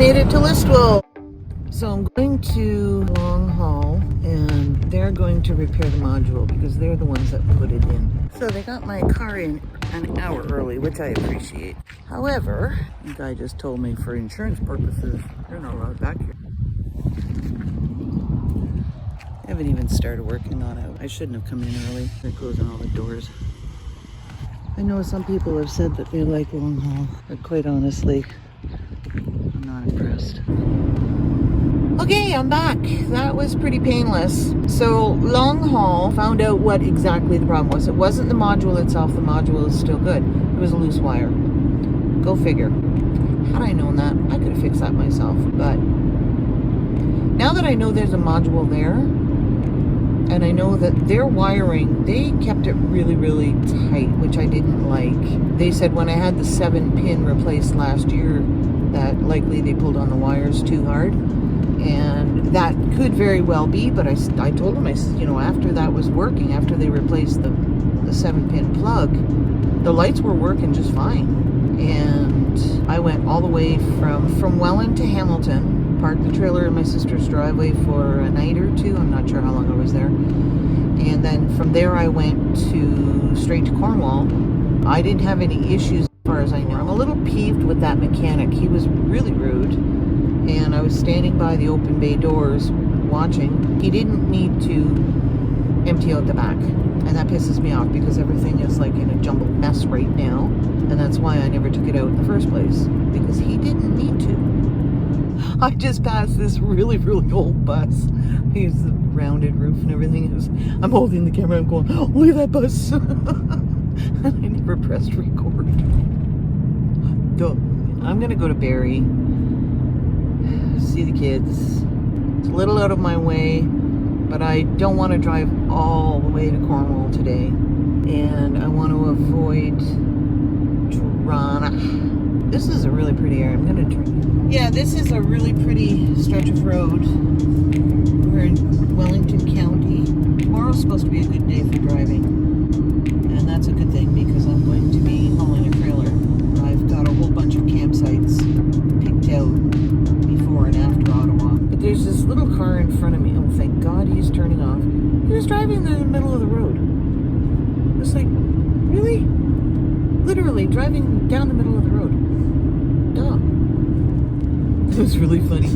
made it to Listowel. So I'm going to Long Haul and they're going to repair the module because they're the ones that put it in. So they got my car in an hour early, which I appreciate. However, the guy just told me for insurance purposes, they're not allowed back here. I haven't even started working on it. I shouldn't have come in early. They're closing all the doors. I know some people have said that they like Long Haul, but quite honestly, I'm not impressed. Okay, I'm back. That was pretty painless. So Long Haul found out what exactly the problem was. It wasn't the module itself. The module is still good. It was a loose wire. Go figure. Had I known that, I could have fixed that myself. But now that I know there's a module there, and I know that their wiring, they kept it really, really tight, which I didn't like. They said when I had the 7-pin replaced last year, that likely they pulled on the wires too hard. And that could very well be, but I told them, after that was working, after they replaced the 7-pin plug, the lights were working just fine. And I went all the way from Welland to Hamilton, parked the trailer in my sister's driveway for a night or two. I'm not sure how long I was there. And then from there I went straight to Cornwall. I didn't have any issues as far as I know. I'm a little peeved with that mechanic. He was really rude. And I was standing by the open bay doors watching. He didn't need to empty out the back. And that pisses me off because everything is like in a jumbled mess right now. And that's why I never took it out in the first place. Because he didn't need to. I just passed this really, really old bus. Here's the rounded roof and everything. I'm holding the camera and going, oh, look at that bus. And I never pressed record. I'm going to go to Barrie. See the kids. It's a little out of my way, but I don't want to drive all the way to Cornwall today, and I want to avoid Toronto. This is a really pretty area. I'm gonna turn. Yeah, this is a really pretty stretch of road. We're in Wellington County. Tomorrow's supposed to be a good day for driving, and that's a good thing because I'm going to be hauling a trailer. I've got a whole bunch of campsites picked out before and after Ottawa. But there's this little car in front of me. Oh, thank God he's turning off. He was driving in the middle of the road. It was like, really? Literally driving down the middle of the road. Dumb. It was really funny.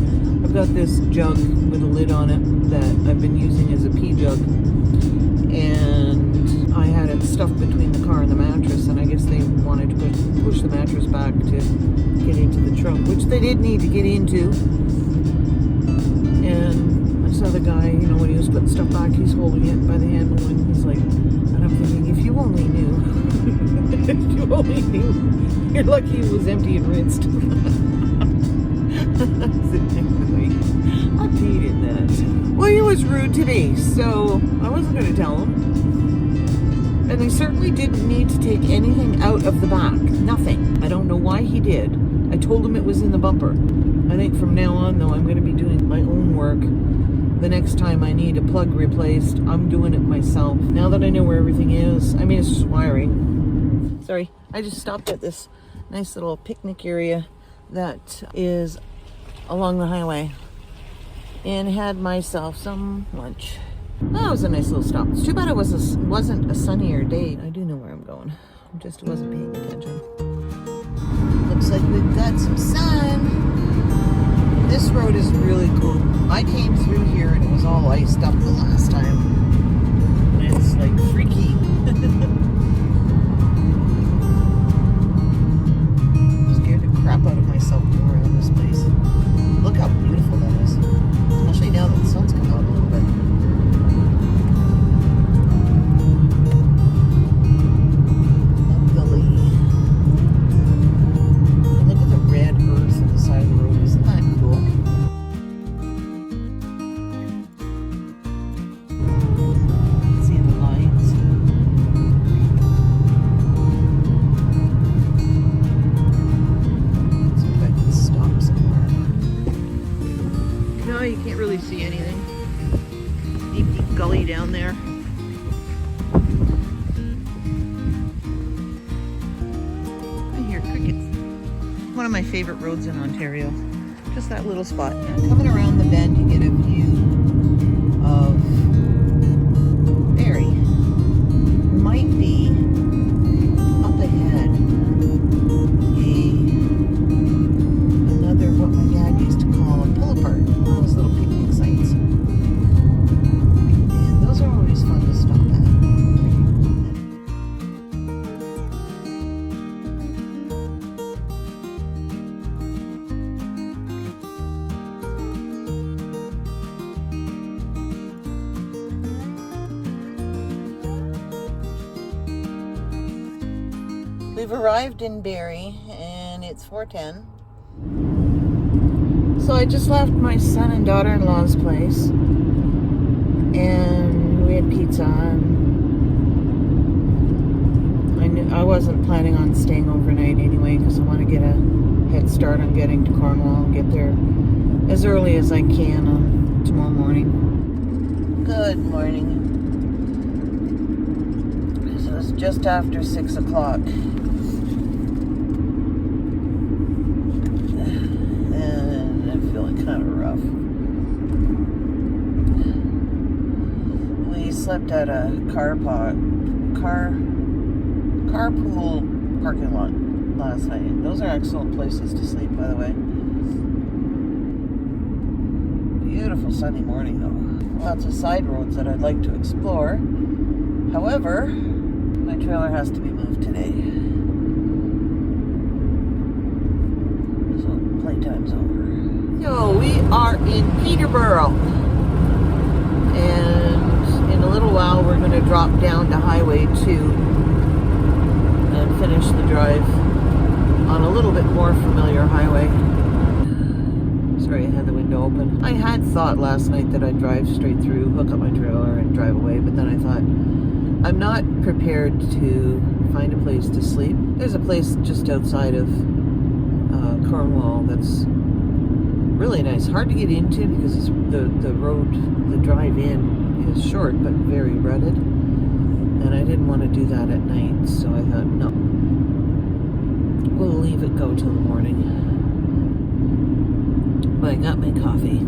I've got this jug with a lid on it that I've been using as a pee jug. And I had it stuffed between the car and the mattress, and I guess they wanted to push the mattress back to get into the trunk, which they did need to get into. And I saw the guy, when he was putting stuff back, he's holding it by the handle, and he's like, and I'm thinking, if you only knew, if you only knew, you're lucky it was empty and rinsed. I peed in that. Well, he was rude to me, so I wasn't going to tell him. And they certainly didn't need to take anything out of the back. Nothing. I don't know why he did. I told him it was in the bumper. I think from now on, though, I'm going to be doing my own work. The next time I need a plug replaced, I'm doing it myself. Now that I know where everything is, I mean, it's just wiring. Sorry, I just stopped at this nice little picnic area that is along the highway and had myself some lunch. That was a nice little stop. It's too bad it wasn't a sunnier day. I do know where I'm going. I just wasn't paying attention. Looks like we've got some sun. This road is really cool. I came through here and it was all iced up the last time. It's like freaky. I'm scared the crap out of myself going around this place. Look how beautiful that is. Especially now that the sun's come out a little bit. You can't really see anything. Deep, deep gully down there. I hear crickets. One of my favorite roads in Ontario. Just that little spot. Coming around the bend, you get a view of Barrie. Might be up ahead another, what my dad used to call a pull apart. One of those little picnic sites. And those are always fun to stop at. We've arrived in Barrie and it's 4:10. So I just left my son and daughter-in-law's place and we had pizza, and I wasn't planning on staying overnight anyway because I want to get a head start on getting to Cornwall and get there as early as I can on tomorrow morning. Good morning. So it's just after 6 o'clock. Kind of rough. We slept at a carpool parking lot last night. Those are excellent places to sleep, by the way. Beautiful sunny morning though. Lots of side roads that I'd like to explore. However, my trailer has to be moved today. So playtime's over. So we are in Peterborough, and in a little while we're going to drop down to Highway 2 and finish the drive on a little bit more familiar highway. Sorry, I had the window open. I had thought last night that I'd drive straight through, hook up my trailer and drive away, but then I thought I'm not prepared to find a place to sleep. There's a place just outside of Cornwall that's really nice. Hard to get into because it's the road, the drive in is short but very rutted, and I didn't want to do that at night, so I thought no, we'll leave it go till the morning. But I got my coffee.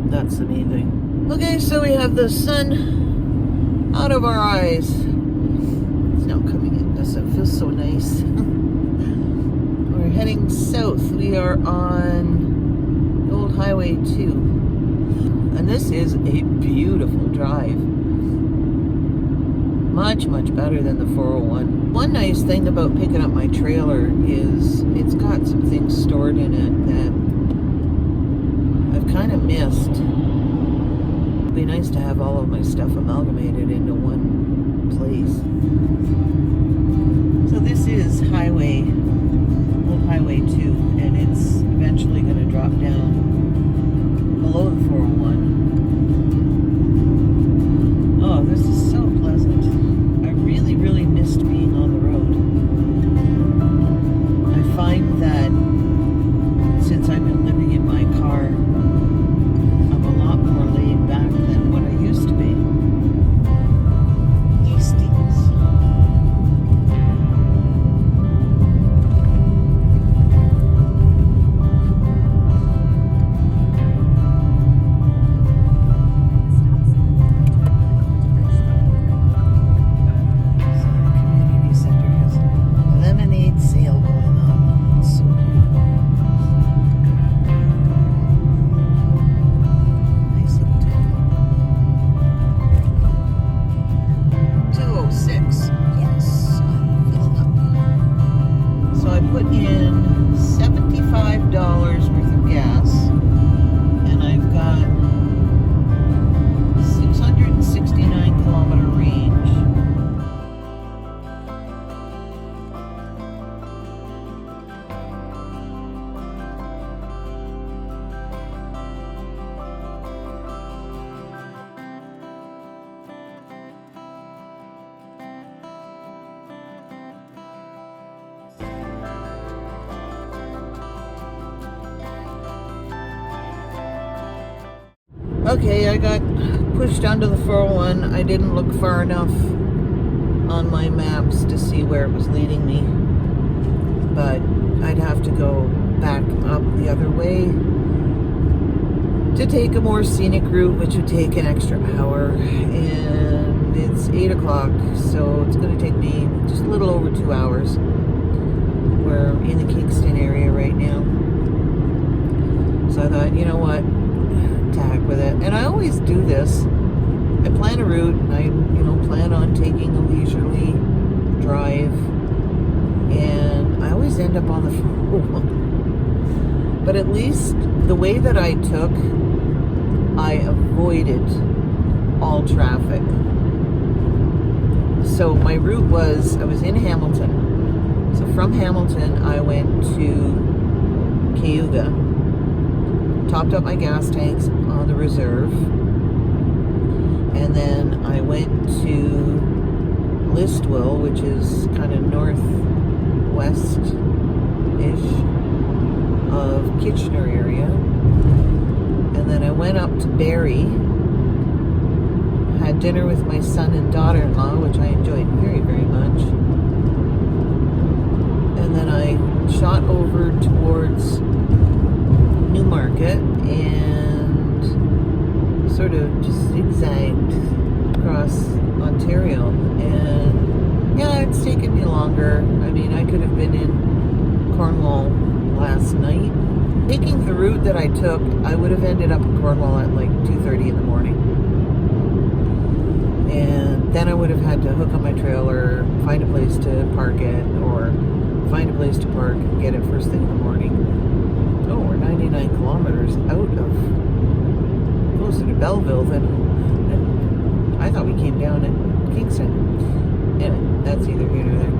That's the main thing. Okay, so we have the sun out of our eyes. It's now coming in. It feels so nice. We're heading south. We are on Old Highway 2, and this is a beautiful drive. Much better than the 401. One nice thing about picking up my trailer is it's got some things stored in it that I've kind of missed. It'd be nice to have all of my stuff amalgamated into one place. So this is Old Highway 2, and it's eventually going to drop down below the 401. Oh, this is so pleasant. I really missed being on the road. I find that since I've been living in my car, I'm a lot more laid back than what I used to be. Okay, I got pushed onto the 401. I didn't look far enough on my maps to see where it was leading me, but I'd have to go back up the other way to take a more scenic route, which would take an extra hour. And it's 8 o'clock, so it's going to take me just a little over 2 hours. We're in the Kingston area right now. So I thought, you know what, to heck with it. And I always do this. I plan a route, and I, plan on taking a leisurely drive. And I always end up on the 401. But at least the way that I took, I avoided all traffic. So my route was, I was in Hamilton. So from Hamilton, I went to Cayuga, topped up my gas tanks on the reserve, and then I went to Listowel, which is kind of northwest-ish of Kitchener area. And then I went up to Barrie, had dinner with my son and daughter-in-law, which I enjoyed very, very much. And then I shot over towards Newmarket and sort of just zigzagged across Ontario. And yeah, it's taken me longer. I mean, I could have been in Cornwall last night. Taking the route that I took, I would have ended up in Cornwall at like 2:30 in the morning. And then I would have had to hook up my trailer, find a place to park it, or find a place to park and get it first thing in the morning. Oh, we're 99 kilometers out of, closer to Belleville than I thought we came down at Kingston. Anyway, that's either here nor there.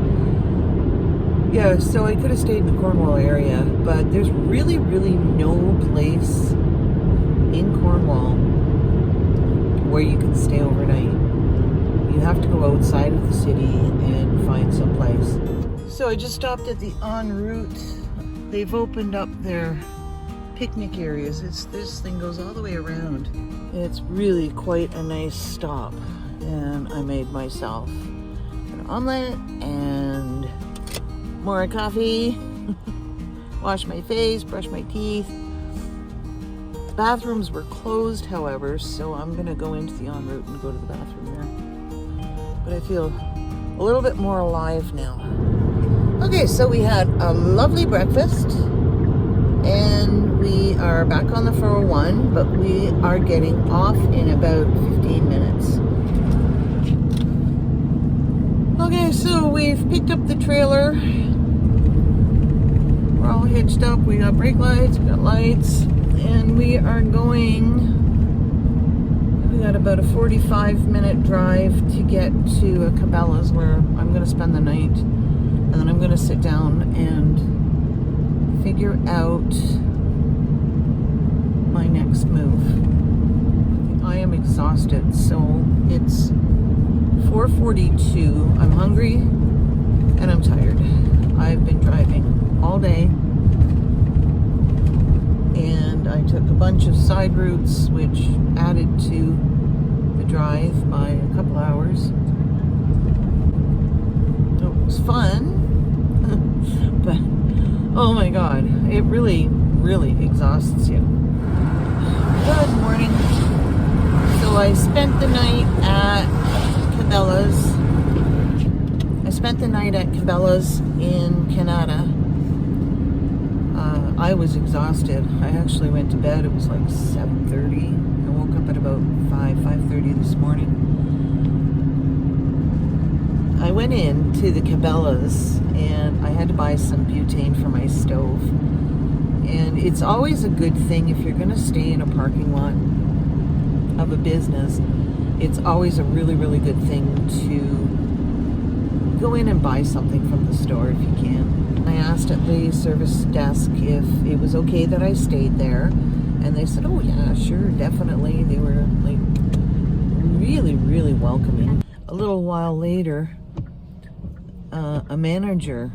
Yeah, so I could have stayed in the Cornwall area, but there's really, really no place in Cornwall where you can stay overnight. You have to go outside of the city and find some place. So I just stopped at the en route. They've opened up their picnic areas. This thing goes all the way around. It's really quite a nice stop. And I made myself an omelet and more coffee, wash my face, brush my teeth. The bathrooms were closed, however, so I'm gonna go into the en route and go to the bathroom there. But I feel a little bit more alive now. Okay, so we had a lovely breakfast and we are back on the 401, but we are getting off in about 15 minutes. Okay, so we've picked up the trailer. We're all hitched up. We got brake lights, we got lights, and we are going. We got about a 45-minute drive to get to Cabela's, where I'm going to spend the night, and then I'm going to sit down and figure out my next move. I am exhausted, so it's 4:42. I'm hungry and I'm tired. I've been driving all day, and I took a bunch of side routes, which added to the drive by a couple hours. So it was fun, but oh my god, it really, really exhausts you. Good morning. So I spent the night at Cabela's. I spent the night at Cabela's in Canada. I was exhausted. I actually went to bed. It was like 7:30. I woke up at about 5:30 this morning. I went in to the Cabela's and I had to buy some butane for my stove. And it's always a good thing if you're going to stay in a parking lot of a business. It's always a really, really good thing to go in and buy something from the store if you can. I asked at the service desk if it was okay that I stayed there, and they said, oh yeah, sure, definitely. They were like really, really welcoming. A little while later, a manager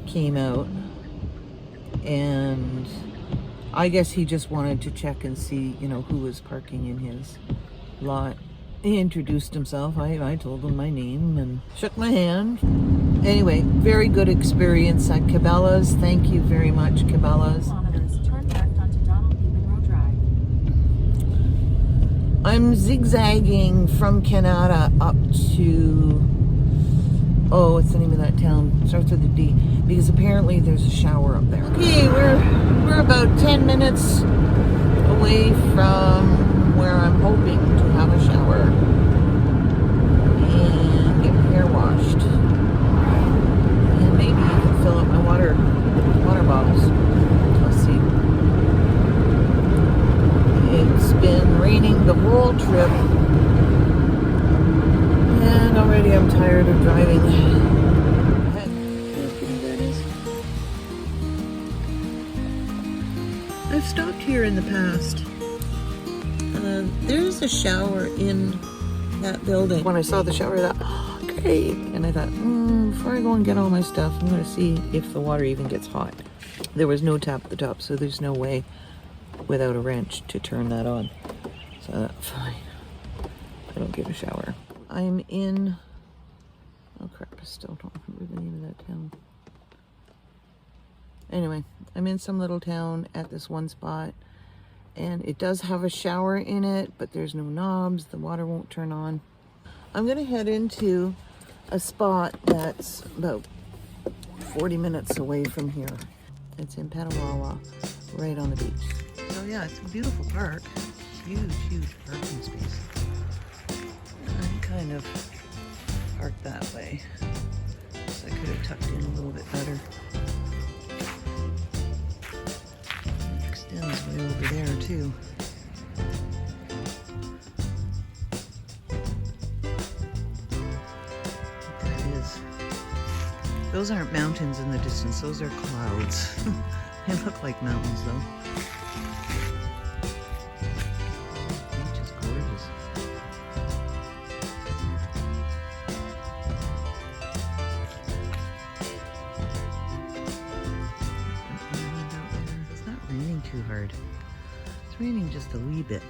came out, and I guess he just wanted to check and see, who was parking in his lot. He introduced himself. I told him my name and shook my hand. Anyway, very good experience at Cabela's. Thank you very much, Cabela's. Turn left onto Donald Newman Road Drive. I'm zigzagging from Canada up to, oh, what's the name of that town? It starts with a D. Because apparently there's a shower up there. Okay, we're about 10 minutes away from where I'm hoping to have a shower and get my hair washed. And maybe even fill up my water bottles. Let's see. It's been raining the whole trip, and already I'm tired of driving. I've stopped here in the past. There's a shower in that building. When I saw the shower, I thought, oh, great. And I thought, before I go and get all my stuff, I'm going to see if the water even gets hot. There was no tap at the top, so there's no way without a wrench to turn that on. So fine, I don't get a shower. I'm in, oh crap, I still don't remember the name of that town. Anyway, I'm in some little town at this one spot, and it does have a shower in it, but there's no knobs, the water won't turn on. I'm gonna head into a spot that's about 40 minutes away from here. It's in Petawawa, right on the beach. So yeah, it's a beautiful park. Huge parking space. I'm kind of parked that way. So I could have tucked in a little bit better. It extends way over there too. That is. Those aren't mountains in the distance, those are clouds. They look like mountains though. Too hard. It's raining just a wee bit.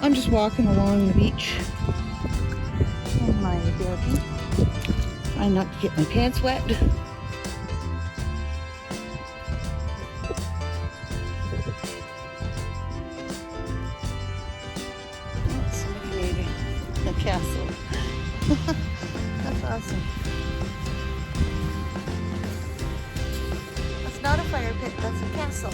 I'm just walking along the beach in my buggy, trying not to get my pants wet. Oh, somebody made a castle. That's awesome. Not a fire pit, that's a castle.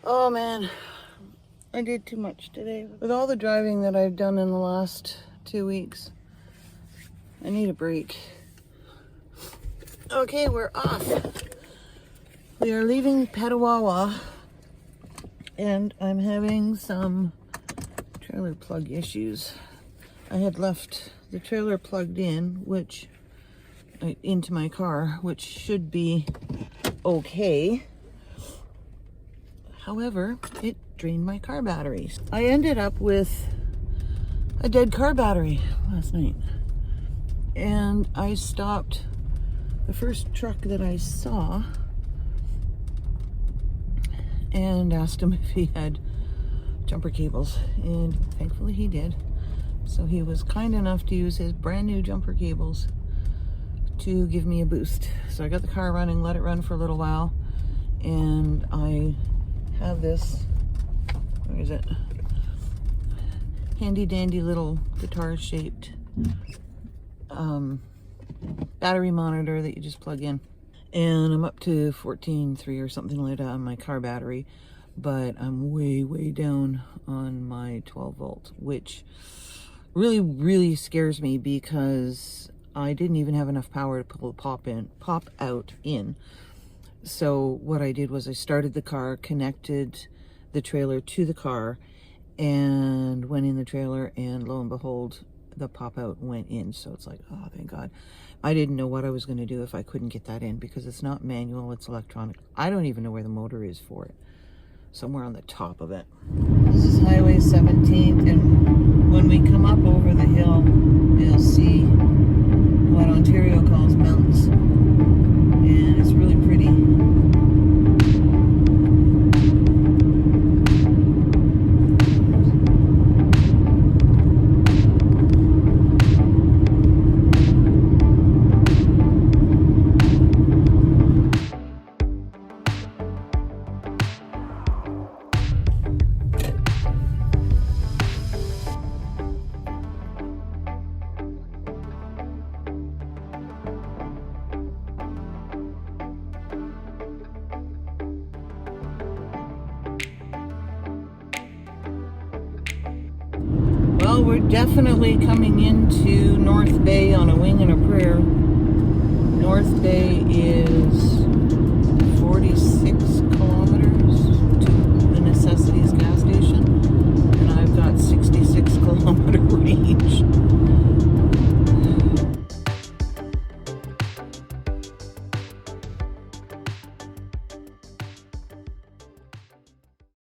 Oh man, I did too much today. With all the driving that I've done in the last 2 weeks, I need a break. Okay, we're off. We are leaving Petawawa, and I'm having some trailer plug issues. I had left the trailer plugged in, into my car, which should be okay. However, it drained my car batteries. I ended up with a dead car battery last night, and I stopped the first truck that I saw and asked him if he had jumper cables, and thankfully he did. So he was kind enough to use his brand new jumper cables to give me a boost. So I got the car running, let it run for a little while, and I have this, where is it? Handy dandy little guitar shaped battery monitor that you just plug in. And I'm up to 14.3 or something like that on my car battery, but I'm way down on my 12 volt, which really scares me because I didn't even have enough power to pull the pop out in. So what I did was I started the car, connected the trailer to the car, and went in the trailer, and lo and behold, the pop out went in. So it's like, oh, thank God. I didn't know what I was going to do if I couldn't get that in, because it's not manual, it's electronic. I don't even know where the motor is for it. Somewhere on the top of it. This is Highway 17th, and when we come up over the hill, you'll see what Ontario calls mountains. And it's really pretty. Well, we're definitely coming into North Bay on a wing and a prayer. North Bay is 46 kilometers to the Necessities gas station, and I've got 66 kilometer range.